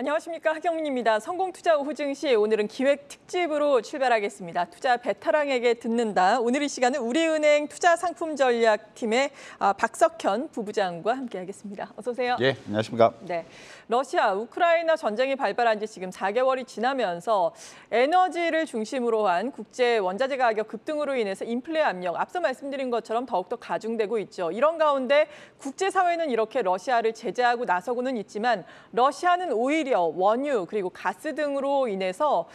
안녕하십니까, 하경민입니다. 성공투자 오후 증시 오늘은 기획 특집으로 출발하겠습니다. 투자 베테랑에게 듣는다. 오늘 이 시간은 우리은행 투자상품전략팀의 박석현 부부장과 함께하겠습니다. 어서 오세요. 예, 안녕하십니까. 네, 러시아, 우크라이나 전쟁이 발발한 지 지금 4개월이 지나면서 에너지를 중심으로 한 국제 원자재 가격 급등으로 인해서 인플레 압력, 앞서 말씀드린 것처럼 더욱더 가중되고 있죠. 이런 가운데 국제사회는 이렇게 러시아를 제재하고 나서고는 있지만 러시아는 오히려 원유 그리고 가스 등으로 인해서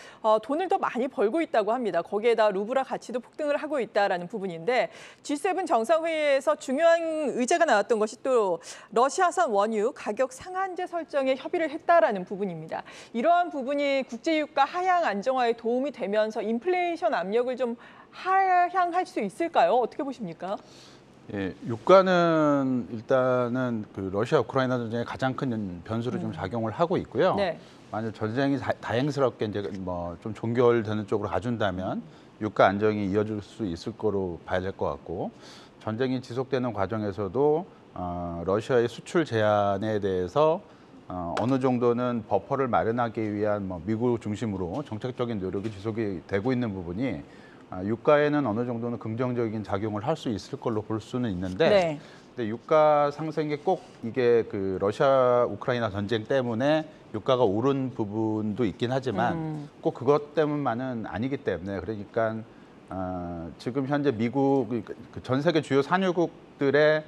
돈을 더 많이 벌고 있다고 합니다. 거기에다 루블화 가치도 폭등을 하고 있다라는 부분인데 G7 정상회의에서 중요한 의제가 나왔던 것이 또 러시아산 원유 가격 상한제 설정에 협의를 했다라는 부분입니다. 이러한 부분이 국제유가 하향 안정화에 도움이 되면서 인플레이션 압력을 좀 하향할 수 있을까요? 어떻게 보십니까? 예, 유가는 일단은 그 러시아 우크라이나 전쟁의 가장 큰 변수로 좀 작용을 하고 있고요. 네. 만약 전쟁이 다행스럽게 이제 뭐 좀 종결되는 쪽으로 가준다면 유가 안정이 이어질 수 있을 거로 봐야 될 것 같고, 전쟁이 지속되는 과정에서도 러시아의 수출 제한에 대해서 어느 정도는 버퍼를 마련하기 위한 뭐 미국 중심으로 정책적인 노력이 지속이 되고 있는 부분이 유가에는 어느 정도는 긍정적인 작용을 할 수 있을 걸로 볼 수는 있는데, 네. 근데 유가 상승이 꼭 이게 그 러시아 우크라이나 전쟁 때문에 유가가 오른 부분도 있긴 하지만 꼭 그것 때문만은 아니기 때문에, 그러니까 지금 현재 미국 전 세계 주요 산유국들의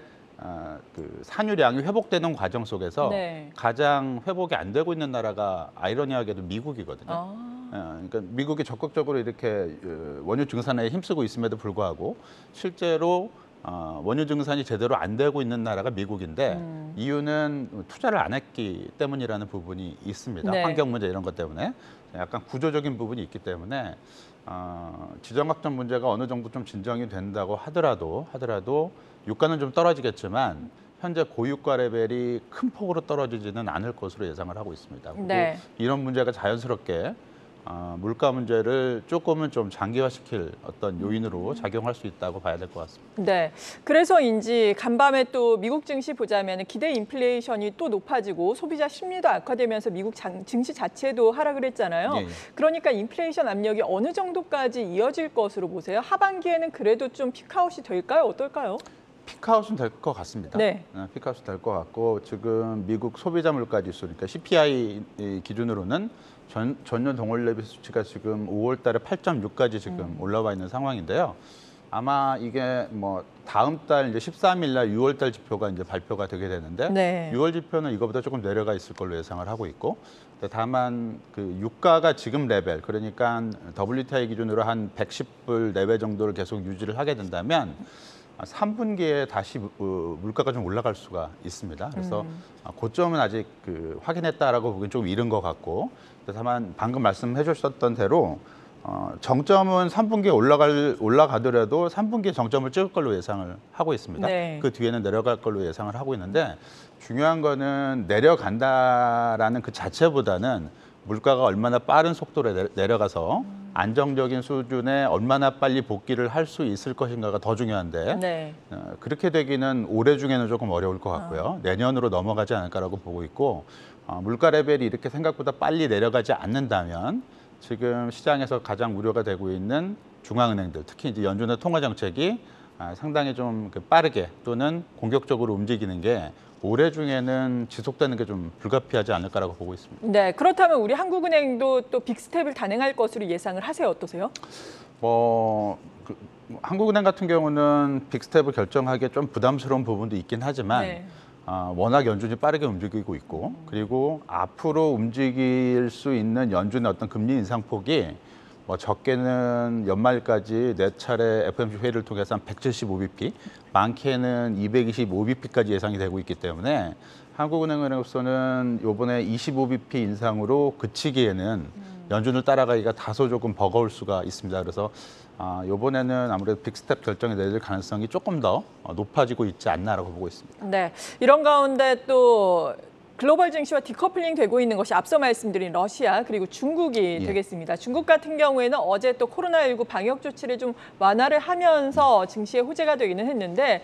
그 산유량이 회복되는 과정 속에서 네. 가장 회복이 안 되고 있는 나라가 아이러니하게도 미국이거든요. 그러니까 미국이 적극적으로 이렇게 원유 증산에 힘쓰고 있음에도 불구하고 실제로 원유 증산이 제대로 안 되고 있는 나라가 미국인데 이유는 투자를 안 했기 때문이라는 부분이 있습니다. 네. 환경 문제 이런 것 때문에 약간 구조적인 부분이 있기 때문에 지정학적 문제가 어느 정도 좀 진정이 된다고 하더라도 유가는 좀 떨어지겠지만 현재 고유가 레벨이 큰 폭으로 떨어지지는 않을 것으로 예상을 하고 있습니다. 그리고 네. 이런 문제가 자연스럽게 물가 문제를 조금은 좀 장기화시킬 어떤 요인으로 작용할 수 있다고 봐야 될 것 같습니다. 네, 그래서인지 간밤에 또 미국 증시 보자면 기대 인플레이션이 또 높아지고 소비자 심리도 악화되면서 미국 증시 자체도 하락을 했잖아요. 예, 예. 그러니까 인플레이션 압력이 어느 정도까지 이어질 것으로 보세요? 하반기에는 그래도 좀 피크아웃이 될까요? 어떨까요? 피크아웃은 될 것 같습니다. 네. 피크아웃은 될 것 같고, 지금 미국 소비자 물가 지수, 그러니까 CPI 기준으로는 전년 동월 대비 수치가 지금 5월 달에 8.6까지 지금 올라와 있는 상황인데요. 아마 이게 뭐 다음 달 이제 13일 날 6월 달 지표가 이제 발표가 되게 되는데, 네. 6월 지표는 이거보다 조금 내려가 있을 걸로 예상을 하고 있고, 다만 그 유가가 지금 레벨, 그러니까 WTI 기준으로 한 110불 내외 정도를 계속 유지를 하게 된다면 3분기에 다시 물가가 좀 올라갈 수가 있습니다. 그래서 고점은 아직 확인했다라고 보기엔 좀 이른 것 같고, 다만 방금 말씀해 주셨던 대로 정점은 3분기에 올라가더라도 3분기에 정점을 찍을 걸로 예상을 하고 있습니다. 네. 그 뒤에는 내려갈 걸로 예상을 하고 있는데, 중요한 거는 내려간다라는 그 자체보다는 물가가 얼마나 빠른 속도로 내려가서 안정적인 수준에 얼마나 빨리 복귀를 할 수 있을 것인가가 더 중요한데, 네. 그렇게 되기는 올해 중에는 조금 어려울 것 같고요. 내년으로 넘어가지 않을까라고 보고 있고, 물가 레벨이 이렇게 생각보다 빨리 내려가지 않는다면 지금 시장에서 가장 우려가 되고 있는 중앙은행들, 특히 이제 연준의 통화 정책이 상당히 좀 빠르게 또는 공격적으로 움직이는 게 올해 중에는 지속되는 게 좀 불가피하지 않을까라고 보고 있습니다. 네, 그렇다면 우리 한국은행도 또 빅스텝을 단행할 것으로 예상을 하세요. 어떠세요? 한국은행 같은 경우는 빅스텝을 결정하기에 좀 부담스러운 부분도 있긴 하지만 네. 워낙 연준이 빠르게 움직이고 있고, 그리고 앞으로 움직일 수 있는 연준의 어떤 금리 인상폭이 뭐 적게는 연말까지 4차례 FOMC 회의를 통해서 한 175bp, 많게는 225bp까지 예상이 되고 있기 때문에 한국은행으로서는 이번에 25bp 인상으로 그치기에는 연준을 따라가기가 다소 조금 버거울 수가 있습니다. 그래서 이번에는 아무래도 빅스텝 결정이 내릴 가능성이 조금 더 높아지고 있지 않나라고 보고 있습니다. 네, 이런 가운데 또 글로벌 증시와 디커플링 되고 있는 것이 앞서 말씀드린 러시아 그리고 중국이 되겠습니다. 중국 같은 경우에는 어제 또 코로나19 방역 조치를 좀 완화를 하면서 증시에 호재가 되기는 했는데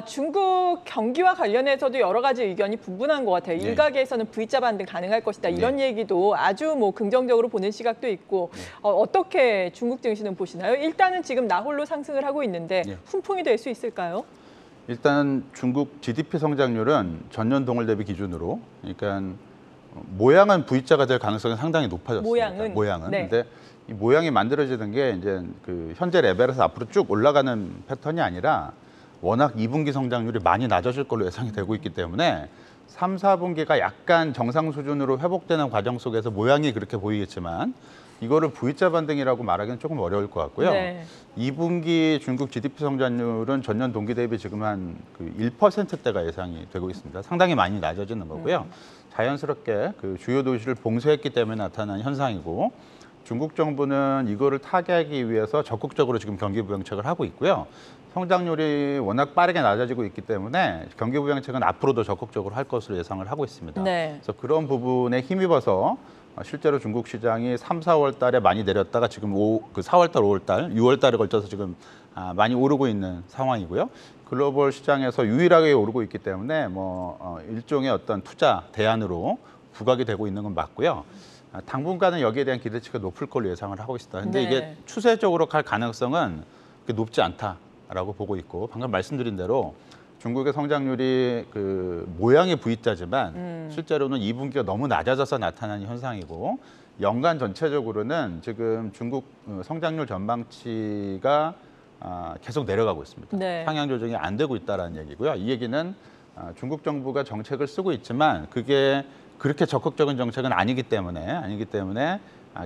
중국 경기와 관련해서도 여러 가지 의견이 분분한 것 같아요. 일각에서는 V자 반등 가능할 것이다. 이런 얘기도 아주 뭐 긍정적으로 보는 시각도 있고 어떻게 중국 증시는 보시나요? 일단은 지금 나홀로 상승을 하고 있는데 훈풍이 될 수 있을까요? 일단 중국 GDP 성장률은 전년 동월 대비 기준으로, 그러니까 모양은 V자가 될 가능성이 상당히 높아졌습니다. 모양은. 네. 근데 이 모양이 만들어지는 게 이제 그 현재 레벨에서 앞으로 쭉 올라가는 패턴이 아니라 워낙 2분기 성장률이 많이 낮아질 걸로 예상이 되고 있기 때문에 3, 4분기가 약간 정상 수준으로 회복되는 과정 속에서 모양이 그렇게 보이겠지만 이거를 V자 반등이라고 말하기는 조금 어려울 것 같고요. 2분기 중국 GDP 성장률은 전년 동기 대비 지금 한 그 1%대가 예상이 되고 있습니다. 상당히 많이 낮아지는 거고요. 자연스럽게 그 주요 도시를 봉쇄했기 때문에 나타난 현상이고 중국 정부는 이거를 타개하기 위해서 적극적으로 지금 경기 부양책을 하고 있고요. 성장률이 워낙 빠르게 낮아지고 있기 때문에 경기 부양책은 앞으로도 적극적으로 할 것으로 예상을 하고 있습니다. 그래서 그런 부분에 힘입어서 실제로 중국 시장이 3, 4월 달에 많이 내렸다가 지금 4월 달, 5월 달, 6월 달에 걸쳐서 지금 많이 오르고 있는 상황이고요. 글로벌 시장에서 유일하게 오르고 있기 때문에 일종의 어떤 투자 대안으로 부각이 되고 있는 건 맞고요. 당분간은 여기에 대한 기대치가 높을 걸로 예상을 하고 있습니다. 근데 이게 추세적으로 갈 가능성은 높지 않다라고 보고 있고 방금 말씀드린 대로 중국의 성장률이 그 모양이 V자지만 실제로는 2분기가 너무 낮아져서 나타나는 현상이고 연간 전체적으로는 지금 중국 성장률 전망치가 계속 내려가고 있습니다. 상향 조정이 안 되고 있다는 얘기고요. 이 얘기는 중국 정부가 정책을 쓰고 있지만 그게 그렇게 적극적인 정책은 아니기 때문에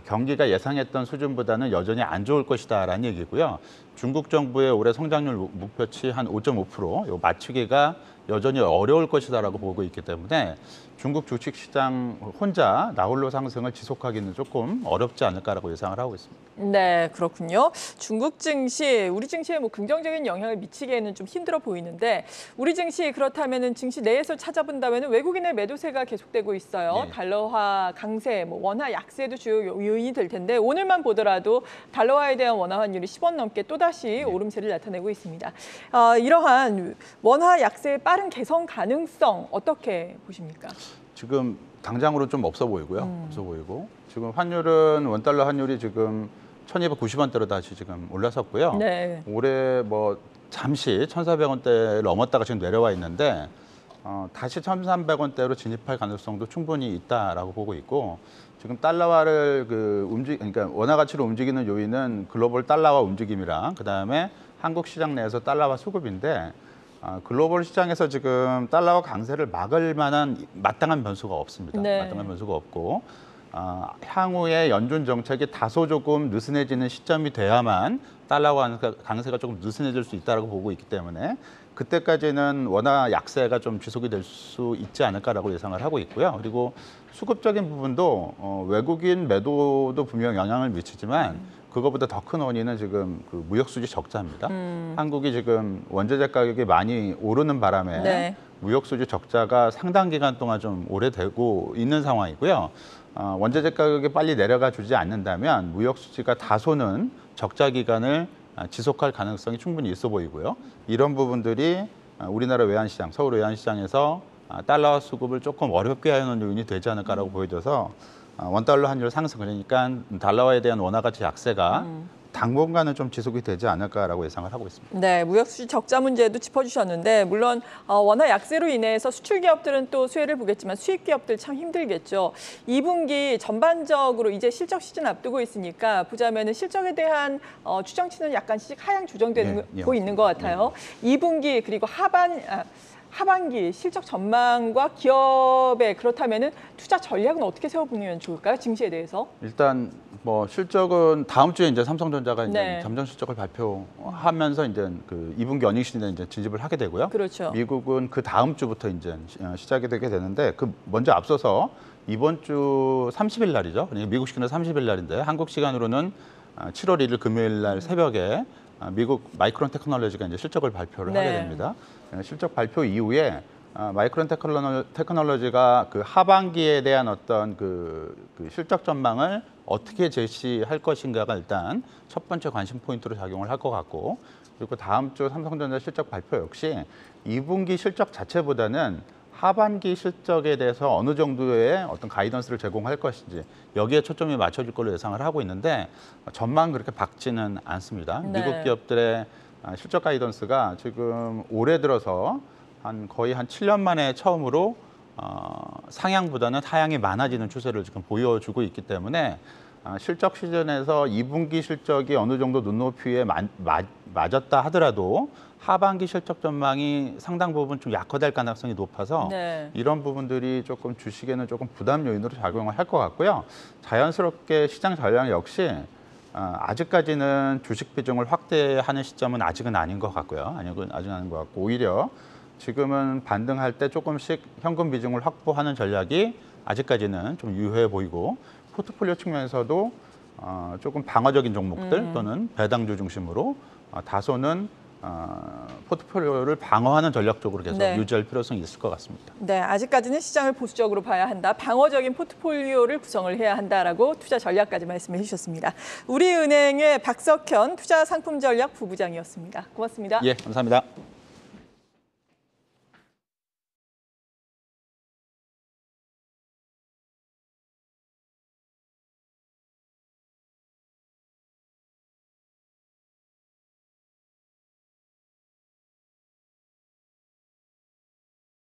경기가 예상했던 수준보다는 여전히 안 좋을 것이다라는 얘기고요. 중국 정부의 올해 성장률 목표치 한 5.5%, 요 맞추기가 여전히 어려울 것이다라고 보고 있기 때문에 중국 주식시장 혼자 나홀로 상승을 지속하기는 조금 어렵지 않을까라고 예상을 하고 있습니다. 네, 그렇군요. 중국 증시, 우리 증시에 뭐 긍정적인 영향을 미치기에는 좀 힘들어 보이는데 우리 증시 그렇다면은 증시 내에서 찾아본다면은 외국인의 매도세가 계속되고 있어요. 달러화 강세, 원화 약세도 주요 요인이 될 텐데 오늘만 보더라도 달러화에 대한 원화 환율이 10원 넘게 또다시 오름세를 나타내고 있습니다. 이러한 원화 약세의 빠른 개선 가능성 어떻게 보십니까? 지금 당장으로 좀 없어 보이고요. 없어 보이고 지금 환율은 원달러 환율이 지금 1,290원대로 다시 지금 올라섰고요. 올해 잠시 1,400원대 넘었다가 지금 내려와 있는데 다시 1,300원대로 진입할 가능성도 충분히 있다라고 보고 있고 지금 달러화를 그러니까 원화 가치로 움직이는 요인은 글로벌 달러화 움직임이랑 그다음에 한국 시장 내에서 달러화 수급인데 글로벌 시장에서 지금 달러화 강세를 막을 만한 마땅한 변수가 없습니다. 마땅한 변수가 없고 향후에 연준 정책이 다소 조금 느슨해지는 시점이 돼야만 달러화 강세가 조금 느슨해질 수 있다고 보고 있기 때문에 그때까지는 원화 약세가 좀 지속이 될 수 있지 않을까라고 예상을 하고 있고요. 그리고 수급적인 부분도 외국인 매도도 분명 영향을 미치지만 그거보다 더 큰 원인은 지금 그 무역 수지 적자입니다. 한국이 지금 원자재 가격이 많이 오르는 바람에 무역 수지 적자가 상당 기간 동안 좀 오래되고 있는 상황이고요. 원자재 가격이 빨리 내려가 주지 않는다면 무역 수지가 다소는 적자 기간을 지속할 가능성이 충분히 있어 보이고요. 이런 부분들이 우리나라 외환시장, 서울 외환시장에서 달러 수급을 조금 어렵게 하는 요인이 되지 않을까라고 보여져서 원달러 환율 상승, 그러니까 달러화에 대한 원화 가치 약세가 당분간은 좀 지속이 되지 않을까라고 예상을 하고 있습니다. 네, 무역 수지 적자 문제도 짚어주셨는데 물론 원화 약세로 인해서 수출 기업들은 또 수혜를 보겠지만 수입 기업들 참 힘들겠죠. 2분기 전반적으로 이제 실적 시즌 앞두고 있으니까 보자면은 실적에 대한 추정치는 약간씩 하향 조정되고 있는 것 같아요. 2분기 그리고 하반기 실적 전망과 기업의 그렇다면은 투자 전략은 어떻게 세워보면 좋을까요? 증시에 대해서? 일단 실적은 다음 주에 이제 삼성전자가 이제 잠정 실적을 발표하면서 이제 그 2분기 어닝 시즌에 이제 진입을 하게 되고요. 미국은 그 다음 주부터 이제 시작이 되게 되는데 먼저 앞서서 이번 주 30일 날이죠. 그러니까 미국 시간으로 30일 날인데 한국 시간으로는 7월 1일 금요일 날 새벽에 미국 마이크론 테크놀로지가 이제 실적을 발표를 하게 됩니다. 실적 발표 이후에 마이크론 테크놀로지가 그 하반기에 대한 어떤 그 실적 전망을 어떻게 제시할 것인가가 일단 첫 번째 관심 포인트로 작용을 할 것 같고, 그리고 다음 주 삼성전자 실적 발표 역시 2분기 실적 자체보다는 하반기 실적에 대해서 어느 정도의 어떤 가이던스를 제공할 것인지 여기에 초점이 맞춰질 걸로 예상을 하고 있는데 전망 그렇게 밝지는 않습니다. 네. 미국 기업들의 실적 가이던스가 지금 올해 들어서 거의 한 7년 만에 처음으로 상향보다는 하향이 많아지는 추세를 지금 보여주고 있기 때문에 실적 시즌에서 2분기 실적이 어느 정도 눈높이에 맞았다 하더라도 하반기 실적 전망이 상당 부분 좀 약화될 가능성이 높아서 네. 이런 부분들이 조금 주식에는 조금 부담 요인으로 작용을 할 것 같고요. 자연스럽게 시장 전략 역시 아직까지는 주식 비중을 확대하는 시점은 아직은 아닌 것 같고요. 아직은 아닌 것 같고 오히려 지금은 반등할 때 조금씩 현금 비중을 확보하는 전략이 아직까지는 좀 유효해 보이고 포트폴리오 측면에서도 조금 방어적인 종목들 또는 배당주 중심으로 다소는 포트폴리오를 방어하는 전략 쪽으로 계속 네. 유지할 필요성이 있을 것 같습니다. 네, 아직까지는 시장을 보수적으로 봐야 한다. 방어적인 포트폴리오를 구성을 해야 한다라고 투자 전략까지 말씀해 주셨습니다. 우리은행의 박석현 투자상품전략 부부장이었습니다. 고맙습니다. 예, 감사합니다.